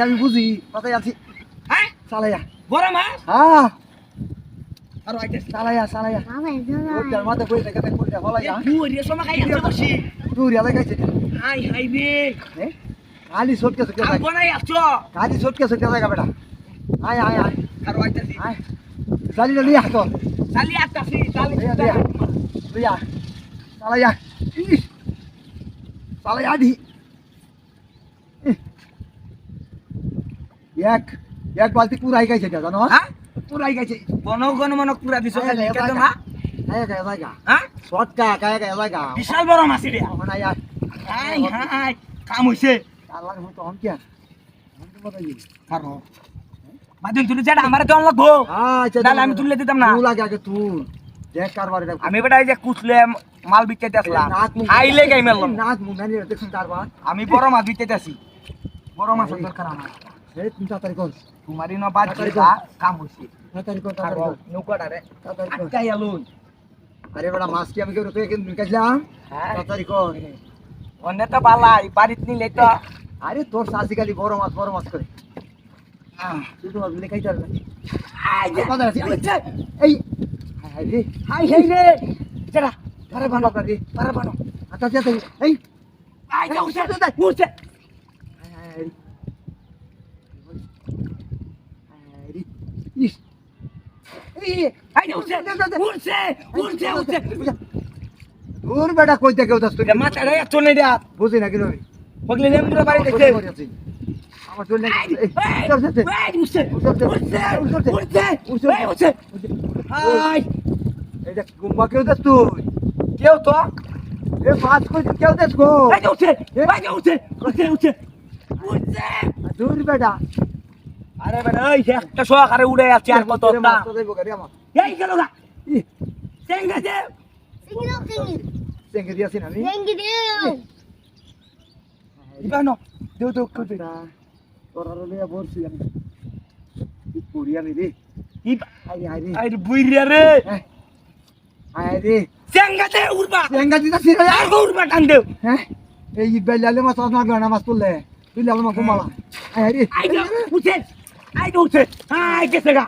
আমি বুঝি কোথায় আছি চালাইয়া বড় মাছ হ্যাঁ আর চালাইয়া চালাইয়া ওটার মাথা কই থেকে কই দে হলাইয়া পুরি সময় খাই আছে বসি দূরিয়া লাগাইছে হাই হাই রে খালি সটকে সটকে আম বনাই আছো খালি সটকে সটকে লাগা বেটা আয় আয় আয় আর আইতাছি আয় চালি লিয়া তো চালি আইতাছি চালি লিয়া চালাইয়া চালাইয়া দি এক এক বালতি পুরাই গাইছে জানো হ্যাঁ পুরাই গাইছে বনগণ মনক পুরা দিছো খালি কেন মা কায়া কায়া লাগা হ্যাঁ শটকা কায়া কায়া লাগা বিশাল বড় মাছ রে মানে আয় হাই হাই কাম হইছে আল্লাহর মতো অন কি আমি তো বতাই কারো মাদিন তুই যেটা আমারে দেন লাগবো আচ্ছা তাহলে আমি তুললে দিতাম না তুই লাগে আগে তুই দেখ কারবার এটা আমি বেটা এই যে কুছলে মাল বিকতে আসলাম আইলে গাই মেললাম নাক মুখ নানি দেখুন কারবার আমি বড় মাছ বিকতে আসি বড় মাছ দরকার আমার এই তুমি তাড়াতাড়ি কর তোমারই না বাদ দিলা কাম হইছে তাড়াতাড়ি কর কারো তাড়াতাড়ি নৌকাটা রে তাড়াতাড়ি কর আটকাই আলুন আরে বড় মাছ কি আমি কেউ রুপে কেন নিকাইলাম হ্যাঁ তাড়াতাড়ি কর অন্য তো বালাই বাড়িত নিলে তো আরে তোর শাশি খালি বড় মাছ করে তুই তো ভাবলি খাইতে পারবি কথা আছে এই হাই রে হাই হাই রে যেটা আরে বানো করে পারে বানো আচ্ছা আচ্ছা এই আই যাও উঠে উঠে ইস এই আই যাও উঠে উঠে উঠে উঠে দূর বেটা কই থেকে উদাস তুই মাথা রে এত নেই রে বুঝি না কিলো পগলে নেমরা বাড়ি দেখে আমার চলে হাই এটা গুম্বা কেউ দেখ তুই কেউ তো এ মাছ কই কেউ দেখ গো আই যাও উঠে উঠে উঠে দূর বেটা আরে বেটা এই একটা শোয়া করে উড়ে যাচ্ছে আর কত না এই গেল গা চেঙ্গা দে চেঙ্গে দিয়েছি না আমি ইবানো দেও দেও কই তোর আর লিয়া বলছি আমি পুরিয়া নিলি আই আই রে আই বুইরিয়া রে আই রে চেঙ্গা দে উড়বা চেঙ্গা দিতাছি রে আর উড়বা টান দেও হ্যাঁ এই বেলালে মাছ না মাছ তুললে তুই লাল মাছ মালা আই রে আই উঠে আই উঠে আই গেছে গা